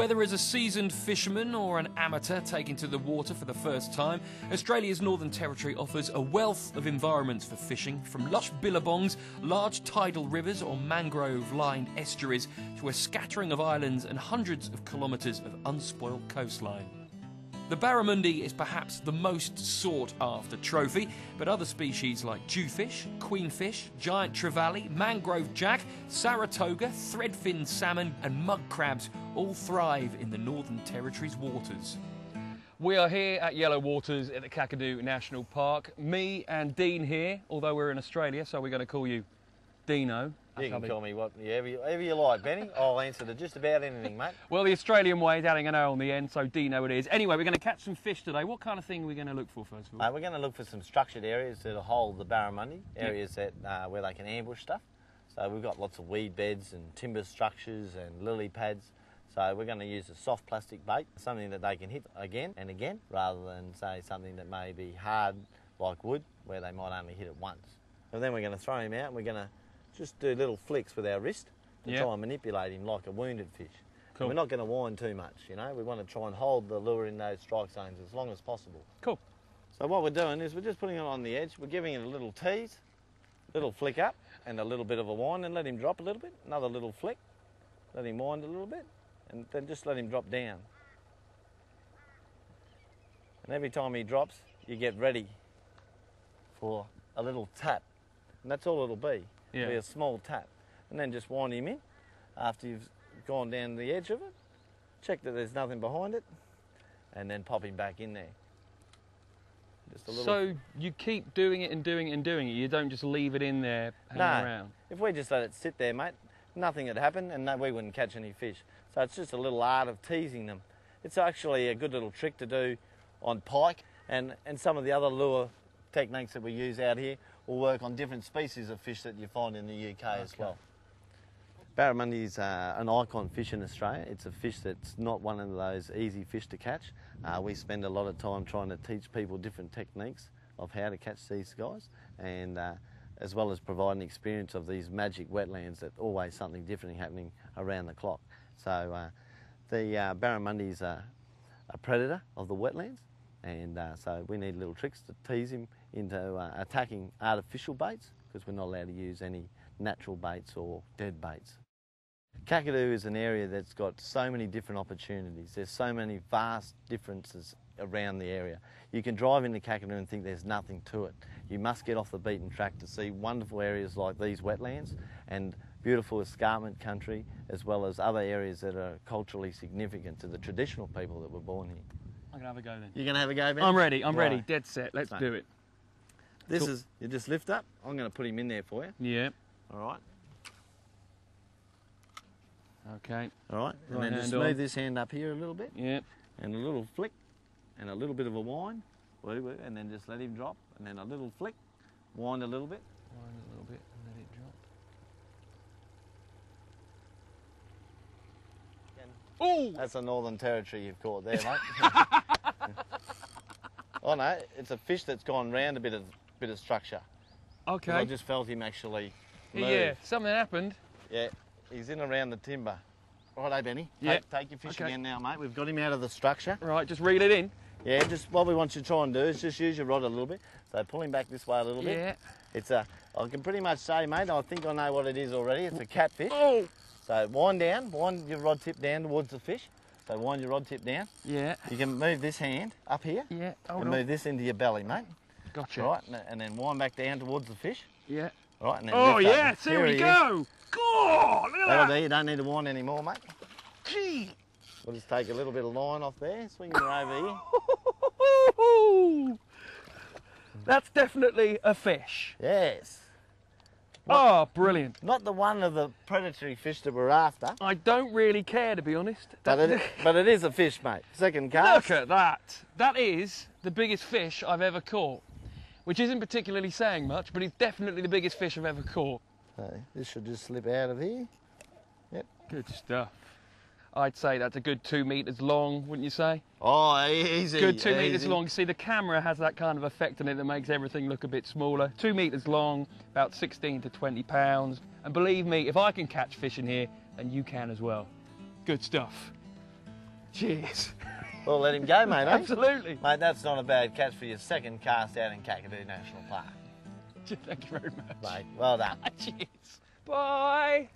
Whether as a seasoned fisherman or an amateur taking to the water for the first time, Australia's Northern Territory offers a wealth of environments for fishing, from lush billabongs, large tidal rivers or mangrove-lined estuaries, to a scattering of islands and hundreds of kilometres of unspoilt coastline. The barramundi is perhaps the most sought-after trophy, but other species like jewfish, queenfish, giant trevally, mangrove jack, Saratoga, threadfin salmon and mud crabs all thrive in the Northern Territory's waters. We are here at Yellow Waters at the Kakadu National Park. Me and Dean here, although we're in Australia, so we're going to call you Dino. You can call me whatever you like, Benny. I'll answer to just about anything, mate. Well, the Australian way is adding an O on the end, so Dino it is. Anyway, we're going to catch some fish today. What kind of thing are we going to look for first of all? We're going to look for some structured areas that'll hold the barramundi, areas that where they can ambush stuff. So we've got lots of weed beds and timber structures and lily pads. So we're going to use a soft plastic bait, something that they can hit again and again, rather than, say, something that may be hard like wood, where they might only hit it once. And then we're going to throw him out and we're going to just do little flicks with our wrist to try and manipulate him like a wounded fish. Cool. We're not going to wind too much, you know. We want to try and hold the lure in those strike zones as long as possible. Cool. So what we're doing is we're just putting it on the edge. We're giving it a little tease, little flick up, and a little bit of a wind, and let him drop a little bit. Another little flick, let him wind a little bit, and then just let him drop down. And every time he drops, you get ready for a little tap, and that's all it'll be. Yeah. It'll be a small tap, and then just wind him in after you've gone down the edge of it. Check that there's nothing behind it, and then pop him back in there. Just a little. So you keep doing it and doing it and doing it. You don't just leave it in there hanging around. If we just let it sit there, mate, nothing would happen, and we wouldn't catch any fish. So it's just a little art of teasing them. It's actually a good little trick to do on pike, and some of the other lure techniques that we use out here will work on different species of fish that you find in the UK as well. Barramundi is an icon fish in Australia. It's a fish that's not one of those easy fish to catch. We spend a lot of time trying to teach people different techniques of how to catch these guys, and as well as providing experience of these magic wetlands that always something different happening around the clock. So the barramundi is a predator of the wetlands, and so we need little tricks to tease him into attacking artificial baits, because we're not allowed to use any natural baits or dead baits. Kakadu is an area that's got so many different opportunities. There's so many vast differences around the area. You can drive into Kakadu and think there's nothing to it. You must get off the beaten track to see wonderful areas like these wetlands and beautiful escarpment country, as well as other areas that are culturally significant to the traditional people that were born here. I'm going to have a go then. You're going to have a go, Ben? I'm ready, I'm ready. Dead set, let's do it. This is, you just lift up. I'm going to put him in there for you. Yeah. All right. Okay. All right. And Right then just hand move on. this hand up here a little bit. Yeah. And a little flick. And a little bit of a wind. And then just let him drop. And then a little flick. Wind a little bit. Wind a little bit and let it drop. Oh! That's a Northern Territory you've caught there, mate. Oh no, it's a fish that's gone round a bit of structure. Okay. I just felt him actually move. Yeah, something happened. Yeah, he's in around the timber. Righto, Benny. Yeah. Take your fish again now, mate. We've got him out of the structure. Right, just reel it in. Yeah, just what we want you to try and do is just use your rod a little bit. So pull him back this way a little bit. Yeah. It's a, I can pretty much say, mate, I think I know what it is already. It's a catfish. Oh! So wind your rod tip down towards the fish. So wind your rod tip down. Yeah. You can move this hand up here. Yeah, and move this into your belly, mate. Gotcha. Right, and then wind back down towards the fish. Yeah. Right, and then Oh lift up. yes, here we go! God, look at That'll that! do, you don't need to wind anymore, mate. Gee! We'll just take a little bit of line off there, swing her over here. That's definitely a fish. Yes. Oh, brilliant. Not the one of the predatory fish that we're after. I don't really care, to be honest. But it is a fish, mate. Second cast. Look at that. That is the biggest fish I've ever caught. Which isn't particularly saying much, but it's definitely the biggest fish I've ever caught. So this should just slip out of here. Yep. Good stuff. I'd say that's a good 2 metres long, wouldn't you say? Oh, easy. Good 2 metres easy. long. See, the camera has that kind of effect on it that makes everything look a bit smaller. 2 metres long, about 16 to 20 pounds. And believe me, if I can catch fish in here, then you can as well. Good stuff. Cheers. Well, let him go, mate, eh? Absolutely. Mate, that's not a bad catch for your second cast out in Kakadu National Park. Thank you very much. Mate, well done. Cheers. Bye.